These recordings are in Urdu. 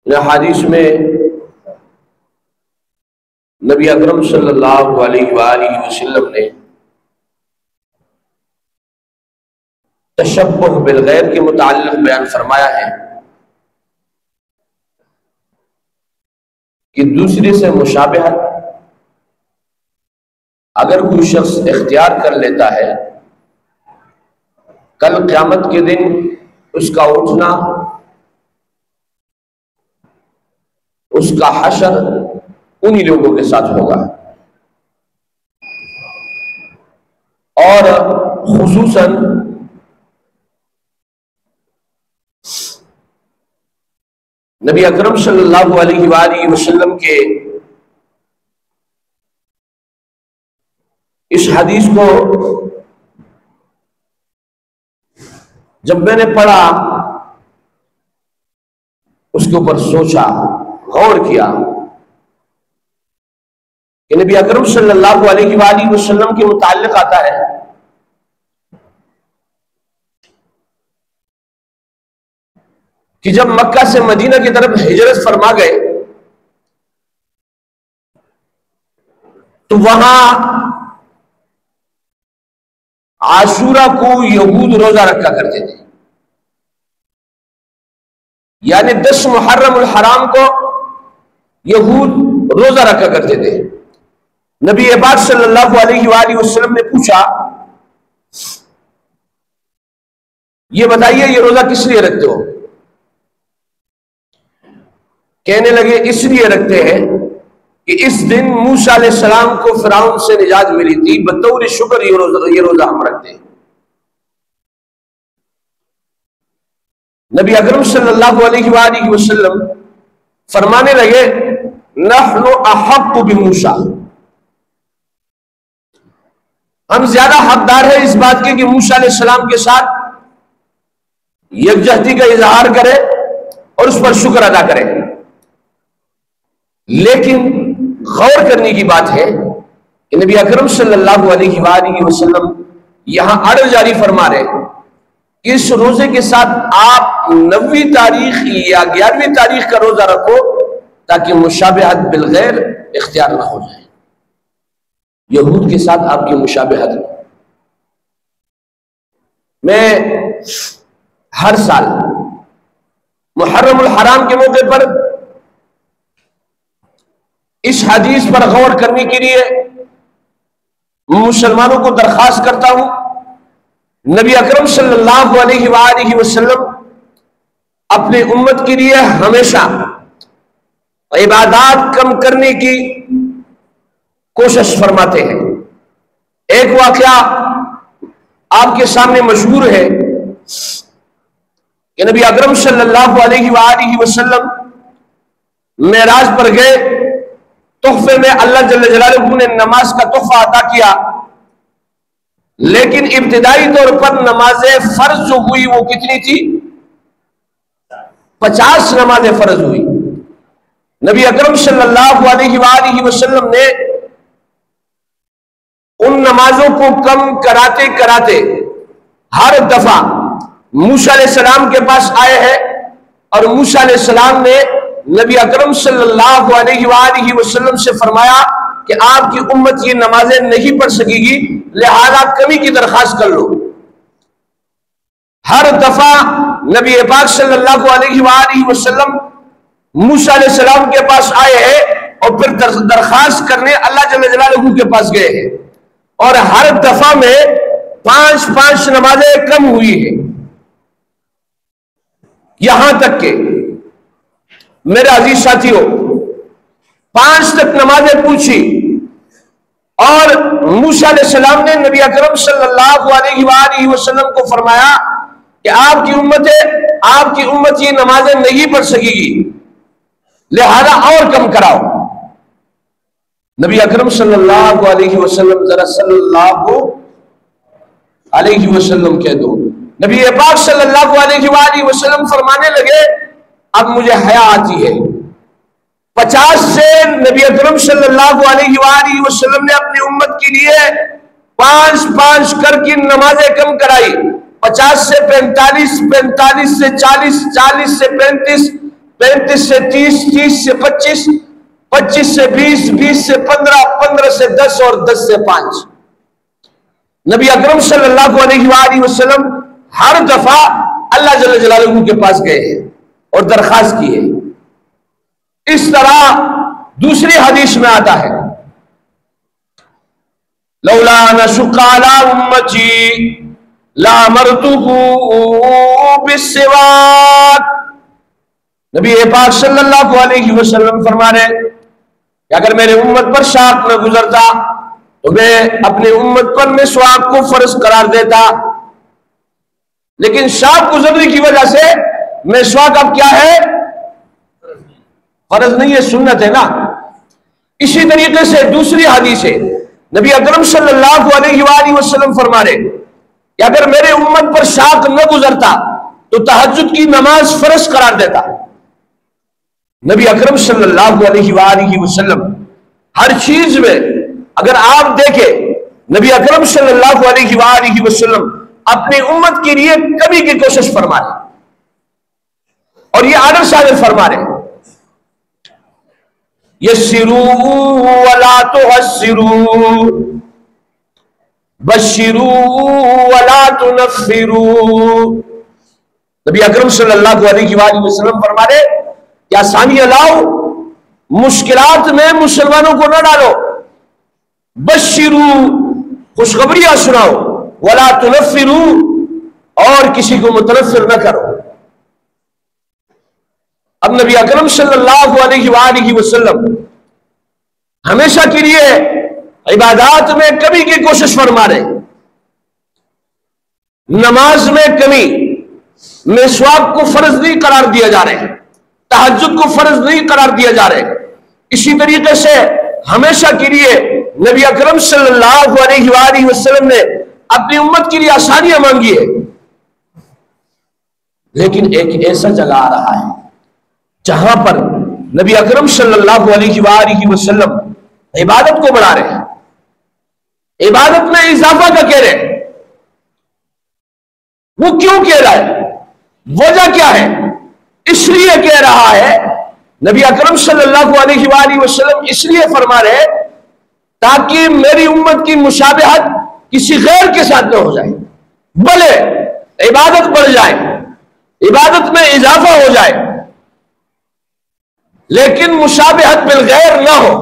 حدیث میں نبی اکرم صلی اللہ علیہ وآلہ وسلم نے تشبہ بالغیر کے متعلق بیان فرمایا ہے کہ دوسرے سے مشابہت اگر کوئی شخص اختیار کر لیتا ہے، کل قیامت کے دن اس کا اٹھنا، اس کا حشر انہی لوگوں کے ساتھ ہوگا، اور خصوصاً نبی اکرم صلی اللہ علیہ وآلہ وسلم کے اس حدیث کو جب میں نے پڑھا، اس کے اوپر سوچا، غور کیا کہ نبی اکرم صلی اللہ علیہ وآلہ وسلم کے متعلق آتا ہے کہ جب مکہ سے مدینہ کی طرف ہجرت فرما گئے تو وہاں عاشورہ کو یہود روزہ رکھا کرتے تھے، یعنی 10 محرم الحرام کو یہود روزہ رکھا کرتے تھے۔ نبی پاک صلی اللہ علیہ وآلہ وسلم نے پوچھا، یہ بتائیے یہ روزہ کس لیے رکھتے ہو؟ کہنے لگے اس لیے رکھتے ہیں کہ اس دن موسیٰ علیہ السلام کو فرعون سے نجات ملی تھی، بطور شکر یہ روزہ ہم رکھتے ہیں۔ نبی اکرم صلی اللہ علیہ وآلہ وسلم فرمانے لگے، نحن احق بموسیٰ، ہم زیادہ حقدار ہیں اس بات کے کہ موسیٰ علیہ السلام کے ساتھ یکجہتی کا اظہار کرے اور اس پر شکر ادا کرے۔ لیکن غور کرنے کی بات ہے کہ نبی اکرم صلی اللہ علیہ وآلہ وسلم یہاں عرض جاری فرما رہے کہ اس روزے کے ساتھ آپ 9ویں تاریخ یا 11ویں تاریخ کا روزہ رکھو تاکہ مشابہت بالغیر اختیار نہ ہو جائے، یہود کے ساتھ آپ کی مشابہت ہو۔ میں ہر سال محرم الحرام کے موقع پر اس حدیث پر غور کرنے کے لیے مسلمانوں کو درخواست کرتا ہوں۔ نبی اکرم صلی اللہ علیہ وآلہ وسلم اپنے امت کے لیے ہمیشہ عبادات کم کرنے کی کوشش فرماتے ہیں۔ ایک واقعہ آپ کے سامنے مشہور ہے کہ نبی اکرم صلی اللہ علیہ وآلہ وسلم معراج پر گئے، تحفے میں اللہ جل جلالہ نے نماز کا تحفہ عطا کیا، لیکن ابتدائی طور پر نمازیں فرض جو ہوئی وہ کتنی تھی؟ 50 نمازیں فرض ہوئی۔ نبی اکرم صلی اللہ علیہ وآلہ وسلم نے ان نمازوں کو کم کراتے کراتے ہر دفعہ موسیٰ علیہ السلام کے پاس آئے ہیں، اور موسیٰ علیہ السلام نے نبی اکرم صلی اللہ علیہ وآلہ وسلم سے فرمایا کہ آپ کی امت یہ نمازیں نہیں پڑھ سکے گی، لہذا کمی کی درخواست کر لو۔ ہر دفعہ نبی پاک صلی اللہ علیہ وآلہ وسلم موسیٰ علیہ السلام کے پاس آئے ہیں اور پھر درخواست کرنے اللہ جل جلالہ کے پاس گئے ہیں، اور ہر دفعہ میں 5 نمازیں کم ہوئی ہیں، یہاں تک کہ میرے عزیز ساتھیوں 5 تک نمازیں پوچھی، اور موسیٰ علیہ السلام نے نبی اکرم صلی اللہ علیہ وآلہ وسلم کو فرمایا کہ آپ کی امت یہ نمازیں نہیں پڑھ سکے گی، لہذا اور کم کراؤ۔ نبی اکرم صلی اللہ علیہ وسلم، ذرا صلی اللہ علیہ وسلم کہہ دو۔ نبی پاک صلی اللہ علیہ وآلہ وسلم فرمانے لگے، اب مجھے حیا آتی ہے۔ 50 سے نبی اکرم صلی اللہ علیہ وآلہ وسلم نے اپنی امت کے لیے 5 کر کے نمازیں کم کرائی، 50 سے 45، 45 سے 40، 40 سے 35، 35 سے 30, 30 سے 25, 25 سے 20, 20 سے 15, 15 سے 10 اور 10 سے 5. نبی اکرم صلی اللہ علیہ وآلہ وسلم ہر دفعہ اللہ جل جلالہ کے پاس گئے ہیں اور درخواست کی ہے. اس طرح دوسری حدیث میں آتا ہے لولا نشق علی امتی لامرتہ بالسواک. نبی پاک صلی اللہ علیہ وسلم فرما رہے کہ اگر میرے امت پر شاق نہ گزرتا تو میں اپنے امت پر مسواک کو فرض قرار دیتا، لیکن شاق گزرنے کی وجہ سے مسواک اب کیا ہے؟ فرض نہیں ہے، سنت ہے نا. اسی طریقے سے دوسری حدیث ہے نبی اکرم صلی اللہ علیہ وآلہ وسلم فرما رہے کہ اگر میرے امت پر شاق نہ گزرتا تو تہجد کی نماز فرض قرار دیتا. نبی اکرم صلی اللہ علیہ وآلہ وسلم ہر چیز میں اگر آپ دیکھیں نبی اکرم صلی اللہ علیہ وآلہ وسلم اپنی امت کے لیے کمی کی کوشش فرما رہے اور یہ آرڈر صادر فرما رہے یسروا ولا تعسروا بشروا ولا تنفروا. نبی اکرم صلی اللہ علیہ وآلہ وسلم فرما رہے کہ آسانیاں لاؤ، مشکلات میں مسلمانوں کو نہ ڈالو. بشروا خوشخبریاں سناؤ، ولا تنفروا اور کسی کو متنفر نہ کرو. اب نبی اکرم صلی اللہ علیہ وآلہ وسلم ہمیشہ کے لیے عبادات میں کمی کی کوشش فرما رہے، نماز میں کمی، مسواک کو فرض نہیں قرار دیا جا رہے، تہجد کو فرض نہیں قرار دیا جا رہے. اسی طریقے سے ہمیشہ کے لیے نبی اکرم صلی اللہ علیہ وآلہ وسلم نے اپنی امت کے لیے آسانیاں مانگی ہے. لیکن ایک ایسا جگہ آ رہا ہے جہاں پر نبی اکرم صلی اللہ علیہ وآلہ وسلم عبادت کو بڑھا رہے ہیں، عبادت میں اضافہ کا کہہ رہے ہیں. وہ کیوں کہہ رہا ہے؟ وجہ کیا ہے؟ اس لیے کہہ رہا ہے نبی اکرم صلی اللہ علیہ وآلہ وسلم اس لیے فرما رہے تاکہ میری امت کی مشابہت کسی غیر کے ساتھ نہ ہو جائے، بلے عبادت بڑھ جائے، عبادت میں اضافہ ہو جائے، لیکن مشابہت بالغیر نہ ہو.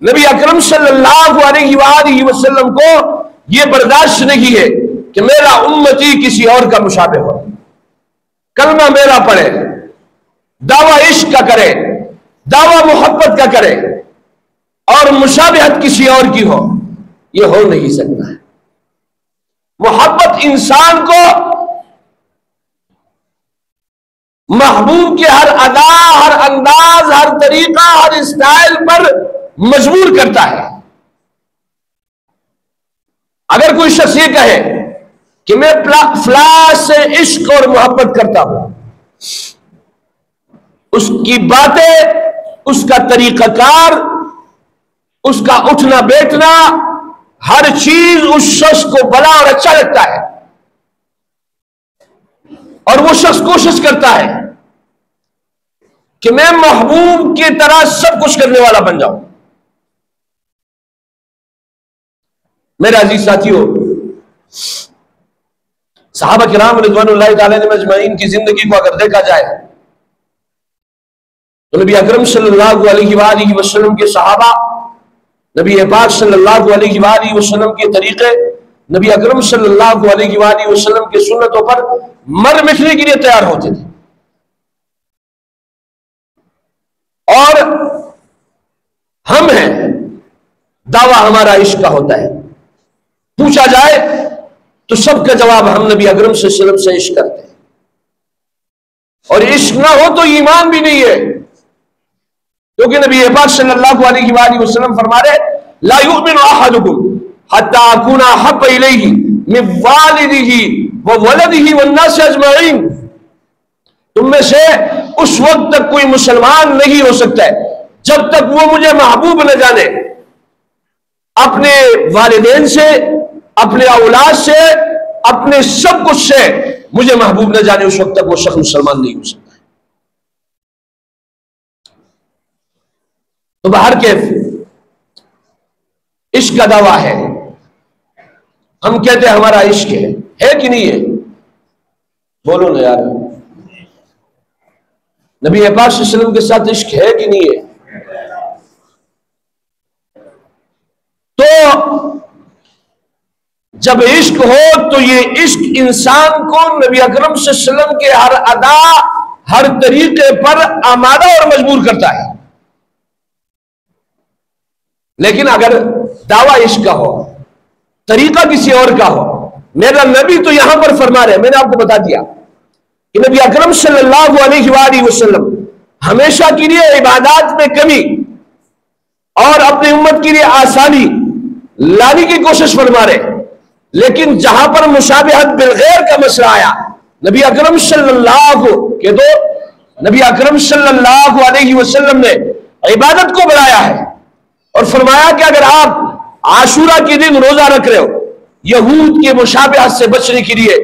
نبی اکرم صلی اللہ علیہ وآلہ وسلم کو یہ برداشت نہیں ہے کہ میرا امتی کسی اور کا مشابہ ہو، کلمہ میرا پڑھے، دعویٰ عشق کا کرے، دعویٰ محبت کا کرے اور مشابہت کسی اور کی ہو. یہ ہو نہیں سکتا ہے. محبت انسان کو محبوب کے ہر ادا، ہر انداز، ہر طریقہ، ہر اسٹائل پر مجبور کرتا ہے. اگر کوئی شخص یہ کہے کہ میں فلاں سے عشق اور محبت کرتا ہوں، اس کی باتیں، اس کا طریقہ کار، اس کا اٹھنا بیٹھنا، ہر چیز اس شخص کو بھلا اور اچھا لگتا ہے اور وہ شخص کوشش کرتا ہے کہ میں محبوب کی طرح سب کچھ کرنے والا بن جاؤں. میرے عزیز ساتھیوں، صحابہ کرام رضوان اللہ تعالی علیہم اجمعین کی زندگی کو اگر دیکھا جائے تو نبی اکرم صلی اللہ علیہ وآلہ وسلم کے صحابہ، نبی پاک صلی اللہ علیہ وآلہ وسلم کے طریقے، نبی اکرم صلی اللہ علیہ وآلہ وسلم کے سنتوں پر مر مٹنے کے لیے تیار ہوتے تھے. اور ہم ہیں، دعویٰ ہمارا عشق کا ہوتا ہے. پوچھا جائے تو سب کا جواب ہم نبی اکرم صلی اللہ علیہ وسلم سے عشق کرتے ہیں، اور عشق نہ ہو تو ایمان بھی نہیں ہے. کیونکہ نبی پاک صلی اللہ علیہ وآلہ وسلم فرما رہے لا یؤمن احدکم حتی اکون احب الیہ من والدہ وولدہ والناس اجمعین. تم میں سے اس وقت تک کوئی مسلمان نہیں ہو سکتا ہے جب تک وہ مجھے محبوب نہ جانے، اپنے والدین سے، اپنے اولاد سے، اپنے سب کچھ سے مجھے محبوب نہ جانے، اس وقت تک وہ شخص مسلمان نہیں ہو سکتا. تو باہر کیف عشق کا دعویٰ ہے، ہم کہتے ہیں ہمارا عشق ہے کہ نہیں ہے؟ بولو نا یار، نبی پاک صلی اللہ علیہ وسلم کے ساتھ عشق ہے کہ نہیں ہے؟ تو جب عشق ہو تو یہ عشق انسان کو نبی اکرم صلی اللہ علیہ وسلم کے ہر ادا، ہر طریقے پر آمادہ اور مجبور کرتا ہے۔ لیکن اگر دعویٰ عشق کا ہو، طریقہ کسی اور کا ہو، میرا نبی تو یہاں پر فرما رہے، میں نے آپ کو بتا دیا کہ نبی اکرم صلی اللہ علیہ وآلہ وسلم ہمیشہ کے لیے عبادات میں کمی اور اپنی امت کے لیے آسانی لانے کی کوشش فرما رہے، لیکن جہاں پر مشابہت بالغیر کا مسئلہ آیا، نبی اکرم صلی اللہ علیہ وسلم نے عبادت کو بڑھایا ہے اور فرمایا کہ اگر آپ عاشورہ کے دن روزہ رکھ رہے ہو، یہود کے مشابہت سے بچنے کے لیے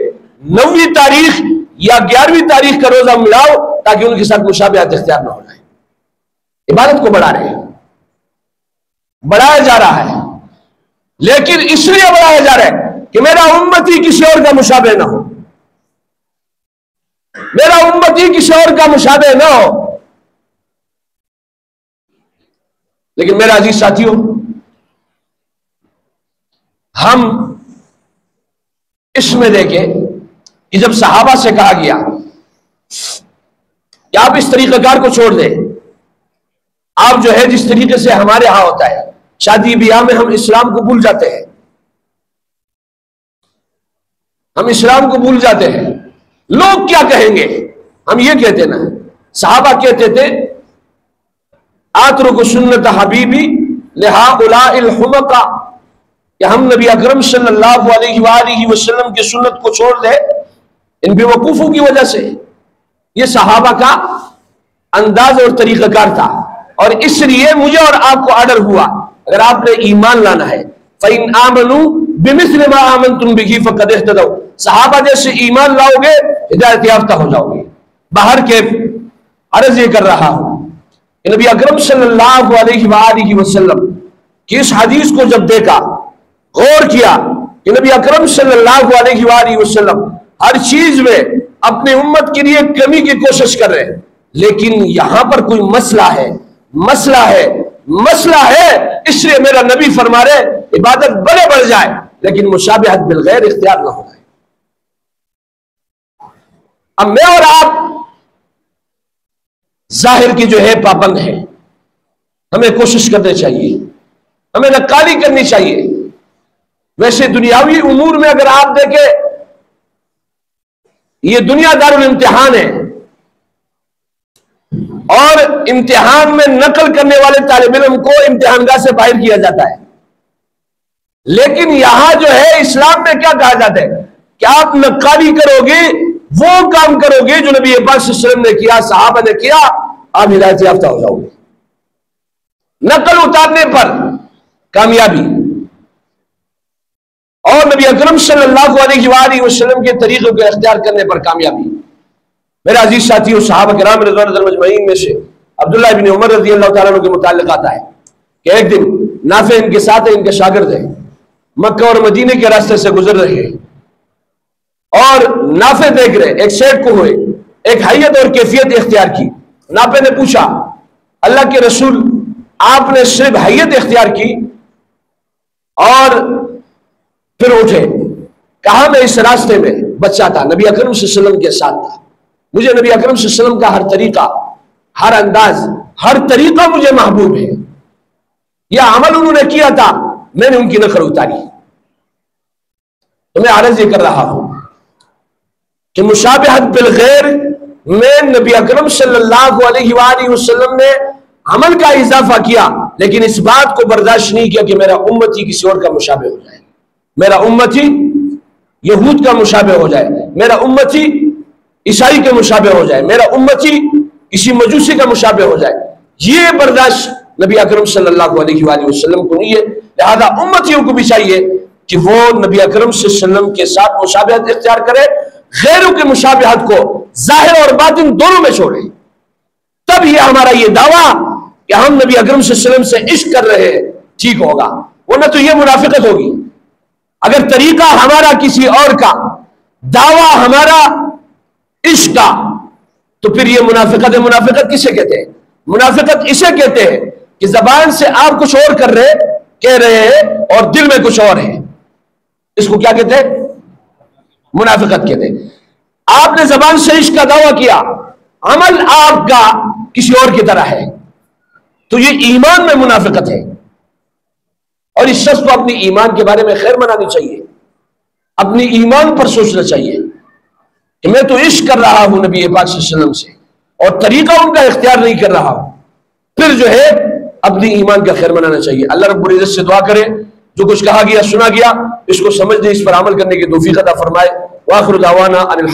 9ویں تاریخ یا 11ویں تاریخ کا روزہ ملاؤ تاکہ ان کے ساتھ مشابہت اختیار نہ ہو جائے۔ عبادت کو بڑھا رہے ہیں، بڑھایا جا رہا ہے، لیکن اس لیے بڑھایا جا رہا ہے کہ میرا امتی کسی اور کا مشابہ نہ ہو، میرا امتی کسی اور کا مشابہ نہ ہو۔ لیکن میرا عزیز ساتھیوں، ہم اس میں دیکھیں کہ جب صحابہ سے کہا گیا کہ آپ اس طریقہ کار کو چھوڑ دیں، آپ جو ہے جس طریقے سے ہمارے ہاں ہوتا ہے شادی بیاہ میں ہم اسلام کو بھول جاتے ہیں، ہم اسلام کو بھول جاتے ہیں، لوگ کیا کہیں گے، ہم یہ کہتے نا، صحابہ کہتے تھے آترک سنت حبیبی لہؤلاء الحمقى، کہ ہم نبی اکرم صلی اللہ علیہ وآلہ وسلم کی سنت کو چھوڑ دیں ان بے وقوفوں کی وجہ سے۔ یہ صحابہ کا انداز اور طریقہ کار تھا، اور اس لیے مجھے اور آپ کو آرڈر ہوا اگر آپ نے ایمان لانا ہے فَإِنْ آمَنُوا بِمِثْلِ مَا آمَنْتُمْ بِهِ فَقَدْ اهْتَدَوْا، صحابہ جیسے ایمان لاؤ گے ہدایت یافتہ ہو جاؤ گے۔ باہر کے عرض یہ کر رہا ہوں کہ نبی اکرم صلی اللہ علیہ وآلہ وسلم کی اس حدیث کو جب دیکھا، غور کیا کہ نبی اکرم صلی اللہ علیہ وآلہ وسلم ہر چیز میں اپنے امت کے لیے کمی کی کوشش کر رہے ہیں، لیکن یہاں پر کوئی مسئلہ ہے، مسئلہ ہے، اس لیے میرا نبی فرما رہے عبادت بڑھ جائے لیکن مشابہت بالغیر اختیار نہ ہو جائے۔ اب میں اور آپ ظاہر کی جو ہے پابند ہے، ہمیں کوشش کرنی چاہیے، ہمیں نقالی کرنی چاہیے۔ ویسے دنیاوی امور میں اگر آپ دیکھیں، یہ دنیا دارالامتحان ہے اور امتحان میں نقل کرنے والے طالب علم کو امتحان گاہ سے باہر کیا جاتا ہے، لیکن یہاں جو ہے اسلام میں کیا کہا جاتا ہے کہ آپ نقالی کرو گے، وہ کام کرو گے جو نبی پاک صلی اللہ علیہ وسلم نے کیا، صحابہ نے کیا، آپ ہدایت یافتہ ہو جاؤ گے۔ نقل اتارنے پر کامیابی اور نبی اکرم صلی اللہ علیہ وآلہ وسلم کے طریقوں کو اختیار کرنے پر کامیابی۔ میرا عزیز ساتھیوں، صحابہ کرام رضوان اللہ مجمعین میں سے عبداللہ بن عمر رضی اللہ تعالیٰ عنہ کے متعلق آتا ہے کہ ایک دن نافع ان کے ساتھ ان کے شاگرد ہیں، مکہ اور مدینے کے راستے سے گزر رہے ہیں اور نافع دیکھ رہے، ایک سیٹ کو ہوئے، ایک حیت اور کیفیت اختیار کی۔ نافع نے پوچھا اللہ کے رسول، آپ نے صرف حیت اختیار کی اور پھر اٹھے؟ کہا میں اس راستے میں بچہ تھا، نبی اکرم صلی اللہ علیہ وسلم کے ساتھ تھا، مجھے نبی اکرم صلی اللہ علیہ وسلم کا ہر طریقہ، ہر انداز، ہر طریقہ مجھے محبوب ہے، یہ عمل انہوں نے کیا تھا، میں نے ان کی نقل اتاری۔ تو میں عرض یہ کر رہا ہوں کہ مشابہت بالغیر میں نبی اکرم صلی اللہ علیہ وآلہ وسلم نے عمل کا اضافہ کیا، لیکن اس بات کو برداشت نہیں کیا کہ میرا امتی کسی اور کا مشابہ ہو جائے، میرا امتی یہود کا مشابہ ہو جائے، میرا امتی عیسائی کے مشابہ ہو جائے، میرا امتی کسی مجوسی کا مشابہ ہو جائے۔ یہ برداشت نبی اکرم صلی اللہ علیہ وآلہ وسلم کو نہیں ہے، لہذا امتیوں کو بھی چاہیے کہ وہ نبی اکرم صلی اللہ علیہ وسلم کے ساتھ مشابہت اختیار کرے، غیروں کے مشابہت کو ظاہر اور باطن دونوں میں چھوڑے۔ تب یہ ہمارا یہ دعویٰ کہ ہم نبی اکرم صلی اللہ علیہ وسلم سے عشق کر رہے ہیں ٹھیک ہوگا، ورنہ تو یہ منافقت ہوگی۔ اگر طریقہ ہمارا کسی اور کا، دعویٰ ہمارا عشق کا، تو پھر یہ منافقت ہے۔ منافقت کسے کہتے ہیں؟ منافقت اسے کہتے ہیں کہ زبان سے آپ کچھ اور کہہ رہے ہیں اور دل میں کچھ اور ہے، اس کو کیا کہتے ہیں؟ منافقت کہتے ہیں۔ آپ نے زبان سے عشق کا دعویٰ کیا، عمل آپ کا کسی اور کی طرح ہے، تو یہ ایمان میں منافقت ہے۔ اور اس شخص کو اپنی ایمان کے بارے میں خیر منانی چاہیے، اپنی ایمان پر سوچنا چاہیے کہ میں تو عشق کر رہا ہوں نبی پاک صلی اللہ علیہ وسلم سے اور طریقہ ان کا اختیار نہیں کر رہا ہوں، پھر جو ہے اپنی ایمان کا خیر منانا چاہیے۔ اللہ رب العزت سے دعا کرے جو کچھ کہا گیا سنا گیا اس کو سمجھنے، اس پر عمل کرنے کی توفیق عطا فرمائے۔ وآخر دعوانا ان